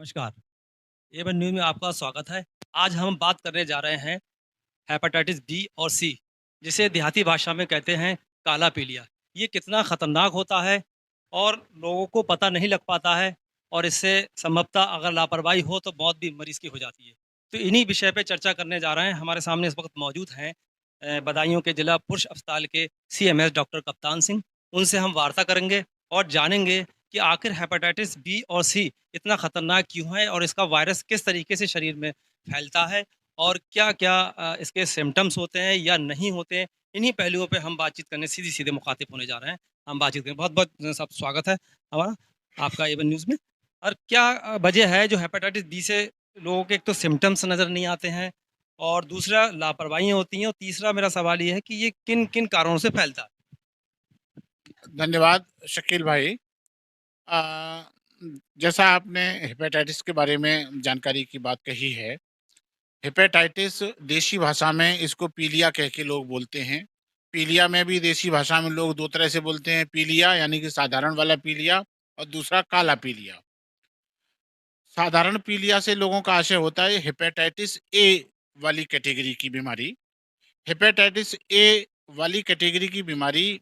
नमस्कार। Avon news में आपका स्वागत है। आज हम बात करने जा रहे हैं हेपेटाइटिस बी और सी, जिसे देहाती भाषा में कहते हैं काला पीलिया। ये कितना खतरनाक होता है और लोगों को पता नहीं लग पाता है, और इससे संभवतः अगर लापरवाही हो तो मौत भी मरीज की हो जाती है। तो इन्हीं विषय पे चर्चा करने जा रहे हैं। हमारे सामने इस वक्त मौजूद हैं बदायूं के जिला पुरुष अस्पताल के सीएमएस डॉक्टर कप्तान सिंह। उनसे हम वार्ता करेंगे और जानेंगे कि आखिर हेपेटाइटिस बी और सी इतना खतरनाक क्यों है और इसका वायरस किस तरीके से शरीर में फैलता है, और क्या-क्या इसके सिम्पटम्स होते हैं या नहीं होते हैं। इन्हीं पहलुओं पे हम बातचीत करने सीधे-सीधे मुखातिब होने जा रहे हैं। हम बातचीत करें। बहुत-बहुत सब स्वागत है हमारा आपका एवन न्यूज़ में। और क्या वजह है जो हेपेटाइटिस बी से लोगों के एक तो सिम्पटम्स नज़र नहीं आते हैं, और दूसरा लापरवाहियाँ होती हैं, और तीसरा मेरा सवाल ये है कि ये किन-किन कारणों से फैलता है? धन्यवाद शकील भाई। अ, जैसा आपने हेपेटाइटिस के बारे में जानकारी की बात कही है, हेपेटाइटिस देसी भाषा में इसको पीलिया कह के लोग बोलते हैं। पीलिया में भी देसी भाषा में लोग 2 तरह से बोलते हैं, पीलिया यानी कि साधारण वाला पीलिया और दूसरा काला पीलिया। साधारण पीलिया से लोगों का आशय होता है हेपेटाइटिस ए वाली कैटेगरी की बीमारी। हेपेटाइटिस ए वाली कैटेगरी की बीमारी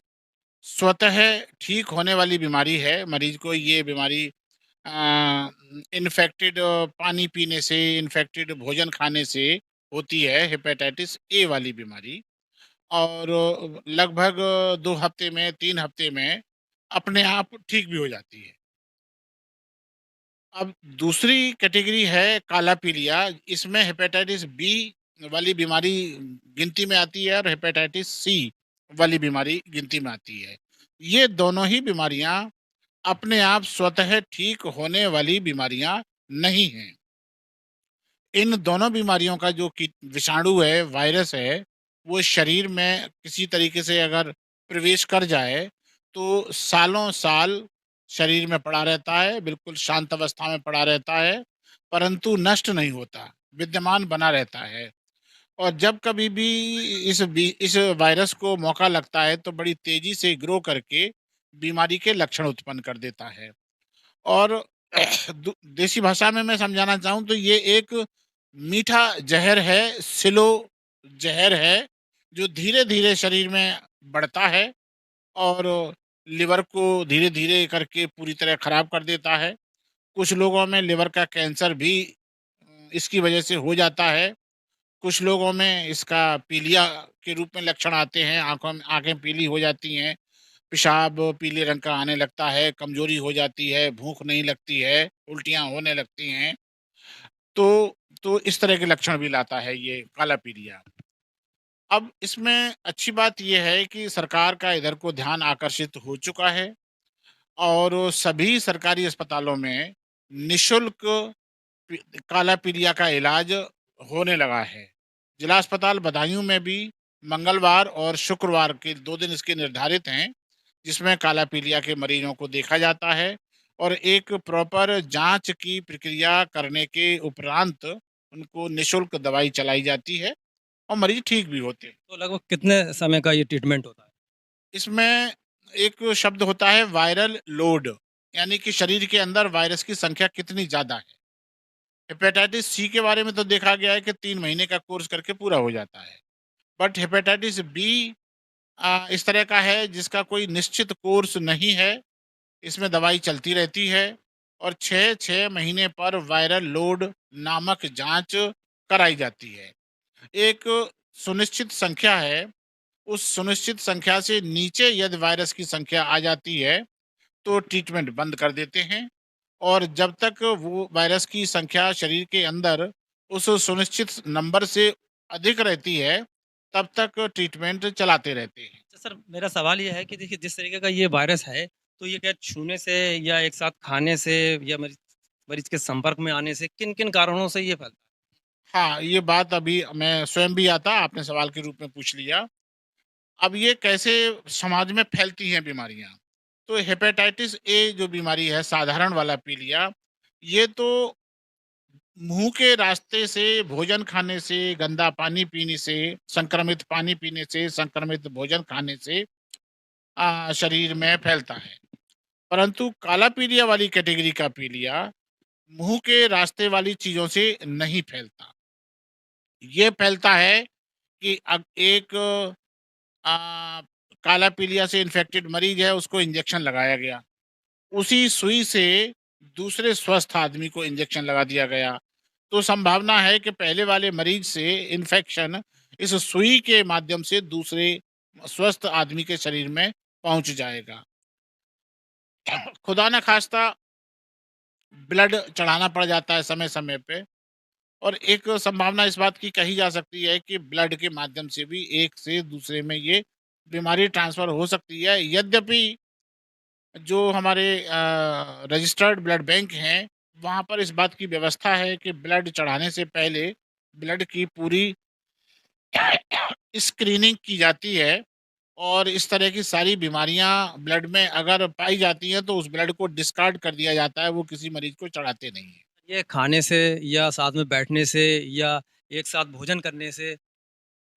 स्वतः ठीक होने वाली बीमारी है। मरीज को ये बीमारी इन्फेक्टेड पानी पीने से, इन्फेक्टेड भोजन खाने से होती है, हेपेटाइटिस ए वाली बीमारी। और लगभग 2 हफ्ते में, 3 हफ्ते में अपने आप ठीक भी हो जाती है। अब दूसरी कैटेगरी है काला पीलिया। इसमें हेपेटाइटिस बी वाली बीमारी गिनती में आती है और हेपेटाइटिस सी वाली बीमारी गिनती में आती है। ये दोनों ही बीमारियां अपने आप स्वतः ठीक होने वाली बीमारियां नहीं हैं। इन दोनों बीमारियों का जो कि विषाणु है, वायरस है, वो शरीर में किसी तरीके से अगर प्रवेश कर जाए, तो सालों-साल शरीर में पड़ा रहता है, बिल्कुल शांत अवस्था में पड़ा रहता है, परंतु नष्ट नहीं होता, विद्यमान बना रहता है। और जब कभी भी इस वायरस को मौका लगता है, तो बड़ी तेज़ी से ग्रो करके बीमारी के लक्षण उत्पन्न कर देता है। और देसी भाषा में मैं समझाना चाहूँ तो ये एक मीठा जहर है, स्लो जहर है, जो धीरे-धीरे शरीर में बढ़ता है और लिवर को धीरे-धीरे करके पूरी तरह खराब कर देता है। कुछ लोगों में लिवर का कैंसर भी इसकी वजह से हो जाता है। कुछ लोगों में इसका पीलिया के रूप में लक्षण आते हैं, आँखें पीली हो जाती हैं, पेशाब पीले रंग का आने लगता है, कमज़ोरी हो जाती है, भूख नहीं लगती है, उल्टियाँ होने लगती हैं। तो इस तरह के लक्षण भी लाता है ये काला पीलिया। अब इसमें अच्छी बात ये है कि सरकार का इधर को ध्यान आकर्षित हो चुका है और सभी सरकारी अस्पतालों में निःशुल्क पी काला पीलिया का इलाज होने लगा है। जिला अस्पताल बदायूं में भी मंगलवार और शुक्रवार के 2 दिन इसके निर्धारित हैं, जिसमें काला पीलिया के मरीजों को देखा जाता है और एक प्रॉपर जांच की प्रक्रिया करने के उपरांत उनको निःशुल्क दवाई चलाई जाती है और मरीज ठीक भी होते हैं। तो लगभग कितने समय का ये ट्रीटमेंट होता है? इसमें एक शब्द होता है वायरल लोड, यानी कि शरीर के अंदर वायरस की संख्या कितनी ज़्यादा है। हेपेटाइटिस सी के बारे में तो देखा गया है कि 3 महीने का कोर्स करके पूरा हो जाता है। बट हेपेटाइटिस बी इस तरह का है जिसका कोई निश्चित कोर्स नहीं है। इसमें दवाई चलती रहती है और 6-6 महीने पर वायरल लोड नामक जांच कराई जाती है। एक सुनिश्चित संख्या है, उस सुनिश्चित संख्या से नीचे यदि वायरस की संख्या आ जाती है, तो ट्रीटमेंट बंद कर देते हैं और जब तक वो वायरस की संख्या शरीर के अंदर उस सुनिश्चित नंबर से अधिक रहती है, तब तक ट्रीटमेंट चलाते रहते हैं। अच्छा सर, मेरा सवाल ये है कि देखिए जिस तरीके का ये वायरस है, तो ये क्या छूने से या एक साथ खाने से या मरीज मरीज के संपर्क में आने से किन-किन कारणों से ये फैलता है? हाँ, ये बात अभी मैं स्वयं भी आता, आपने सवाल के रूप में पूछ लिया। अब ये कैसे समाज में फैलती हैं बीमारियाँ? तो हेपेटाइटिस ए जो बीमारी है, साधारण वाला पीलिया, ये तो मुँह के रास्ते से, भोजन खाने से, गंदा पानी पीने से, संक्रमित पानी पीने से, संक्रमित भोजन खाने से शरीर में फैलता है। परंतु काला पीलिया वाली कैटेगरी का पीलिया मुंह के रास्ते वाली चीजों से नहीं फैलता। ये फैलता है कि अब एक आ, काला पीलिया से इन्फेक्टेड मरीज है, उसको इंजेक्शन लगाया गया, उसी सुई से दूसरे स्वस्थ आदमी को इंजेक्शन लगा दिया गया, तो संभावना है कि पहले वाले मरीज से इन्फेक्शन इस सुई के माध्यम से दूसरे स्वस्थ आदमी के शरीर में पहुंच जाएगा। खुदा न खास्ता ब्लड चढ़ाना पड़ जाता है समय समय पे, और एक संभावना इस बात की कही जा सकती है कि ब्लड के माध्यम से भी एक से दूसरे में ये बीमारी ट्रांसफर हो सकती है। यद्यपि जो हमारे रजिस्टर्ड ब्लड बैंक हैं, वहाँ पर इस बात की व्यवस्था है कि ब्लड चढ़ाने से पहले ब्लड की पूरी स्क्रीनिंग की जाती है, और इस तरह की सारी बीमारियां ब्लड में अगर पाई जाती हैं तो उस ब्लड को डिस्कार्ड कर दिया जाता है, वो किसी मरीज को चढ़ाते नहीं है। ये खाने से या साथ में बैठने से या एक साथ भोजन करने से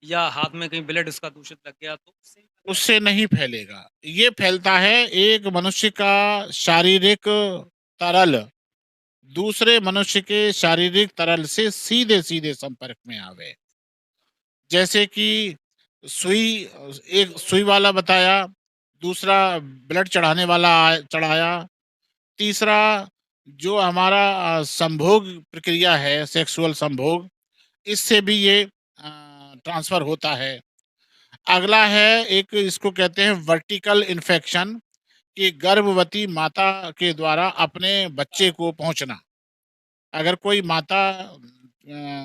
या हाथ में कहीं ब्लड उसका दूषित लग गया तो उससे ही फैलता है? उससे नहीं फैलेगा। ये फैलता है एक मनुष्य का शारीरिक तरल दूसरे मनुष्य के शारीरिक तरल से सीधे सीधे संपर्क में आवे। जैसे कि सुई, एक सुई वाला बताया, दूसरा ब्लड चढ़ाने वाला चढ़ाया, तीसरा जो हमारा संभोग प्रक्रिया है, सेक्सुअल संभोग, इससे भी ये ट्रांसफर होता है। अगला है एक, इसको कहते हैं वर्टिकल इन्फेक्शन, कि गर्भवती माता के द्वारा अपने बच्चे को पहुंचना। अगर कोई माता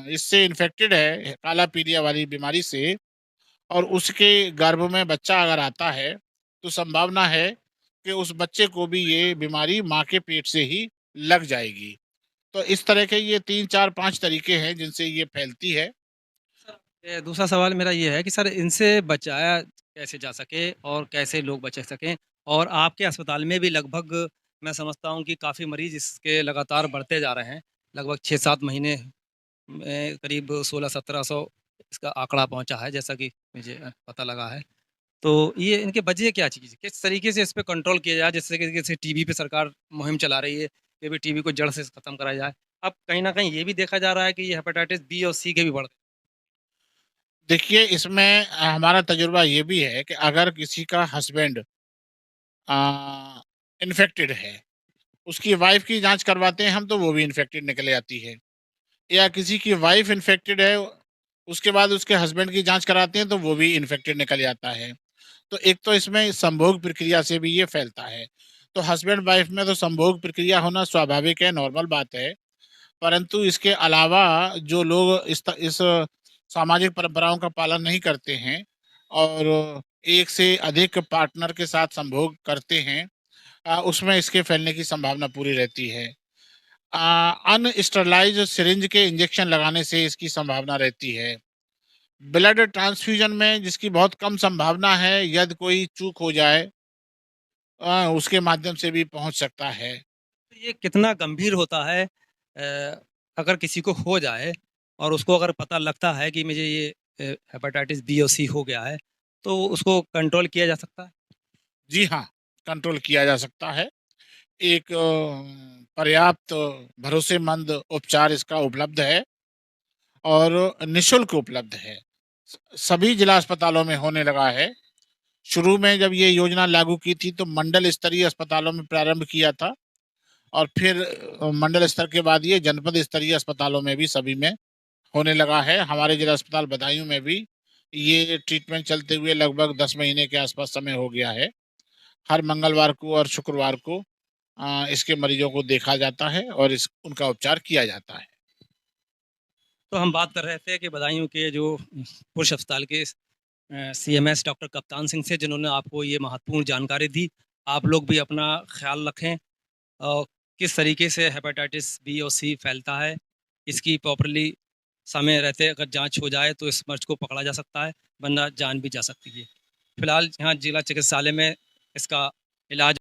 इससे इन्फेक्टेड है, काला पीलिया वाली बीमारी से, और उसके गर्भ में बच्चा अगर आता है, तो संभावना है कि उस बच्चे को भी ये बीमारी माँ के पेट से ही लग जाएगी। तो इस तरह के ये 3, 4, 5 तरीके हैं जिनसे ये फैलती है। दूसरा सवाल मेरा ये है कि सर इनसे बचाया कैसे जा सके और कैसे लोग बच सकें? और आपके अस्पताल में भी लगभग मैं समझता हूँ कि काफ़ी मरीज़ इसके लगातार बढ़ते जा रहे हैं। लगभग 6-7 महीने में करीब 1600-1700 इसका आंकड़ा पहुँचा है, जैसा कि मुझे पता लगा है। तो ये इनके वजह क्या चीज़ है? किस तरीके से इस पे कंट्रोल किया जाए, जिससे कि जैसे टीबी पे सरकार मुहिम चला रही है, कि भी टीबी को जड़ से खत्म करा जाए। अब कहीं न कहीं ये भी देखा जा रहा है कि ये हेपेटाइटिस बी और सी के भी बढ़। देखिए, इसमें हमारा तजुर्बा ये भी है कि अगर किसी का हस्बैंड इन्फेक्टेड है, उसकी वाइफ की जांच करवाते हैं हम, तो वो भी इन्फेक्टेड निकल आती है। या किसी की वाइफ इन्फेक्टेड है, उसके बाद उसके हस्बैंड की जांच कराते हैं, तो वो भी इन्फेक्टेड निकल आता है। तो एक तो इसमें संभोग प्रक्रिया से भी ये फैलता है। तो हस्बैंड वाइफ में तो संभोग प्रक्रिया होना स्वाभाविक है, नॉर्मल बात है। परंतु इसके अलावा जो लोग इस सामाजिक परंपराओं का पालन नहीं करते हैं, और एक से अधिक पार्टनर के साथ संभोग करते हैं, उसमें इसके फैलने की संभावना पूरी रहती है। अनस्टरलाइज्ड सिरिंज के इंजेक्शन लगाने से इसकी संभावना रहती है। ब्लड ट्रांसफ्यूजन में जिसकी बहुत कम संभावना है, यदि कोई चूक हो जाए, उसके माध्यम से भी पहुंच सकता है। तो ये कितना गंभीर होता है अगर किसी को हो जाए और उसको अगर पता लगता है कि मुझे ये हेपेटाइटिस बी और सी हो गया है, तो उसको कंट्रोल किया जा सकता है? जी हाँ, कंट्रोल किया जा सकता है। एक पर्याप्त भरोसेमंद उपचार इसका उपलब्ध है, और निःशुल्क उपलब्ध है। सभी जिला अस्पतालों में होने लगा है। शुरू में जब ये योजना लागू की थी, तो मंडल स्तरीय अस्पतालों में प्रारंभ किया था, और फिर मंडल स्तर के बाद ये जनपद स्तरीय अस्पतालों में भी सभी में होने लगा है। हमारे जिला अस्पताल बदायूं में भी ये ट्रीटमेंट चलते हुए लगभग 10 महीने के आसपास समय हो गया है। हर मंगलवार को और शुक्रवार को इसके मरीजों को देखा जाता है, और इस उनका उपचार किया जाता है। तो हम बात कर रहे थे कि बदायूं के जो पुरुष अस्पताल के सीएमएस डॉक्टर कप्तान सिंह से, जिन्होंने आपको ये महत्वपूर्ण जानकारी दी। आप लोग भी अपना ख्याल रखें और किस तरीके से हेपेटाइटिस बी और सी फैलता है, इसकी प्रॉपरली समय रहते अगर जांच हो जाए तो इस मर्ज को पकड़ा जा सकता है, वरना जान भी जा सकती है। फिलहाल यहाँ जिला चिकित्सालय में इसका इलाज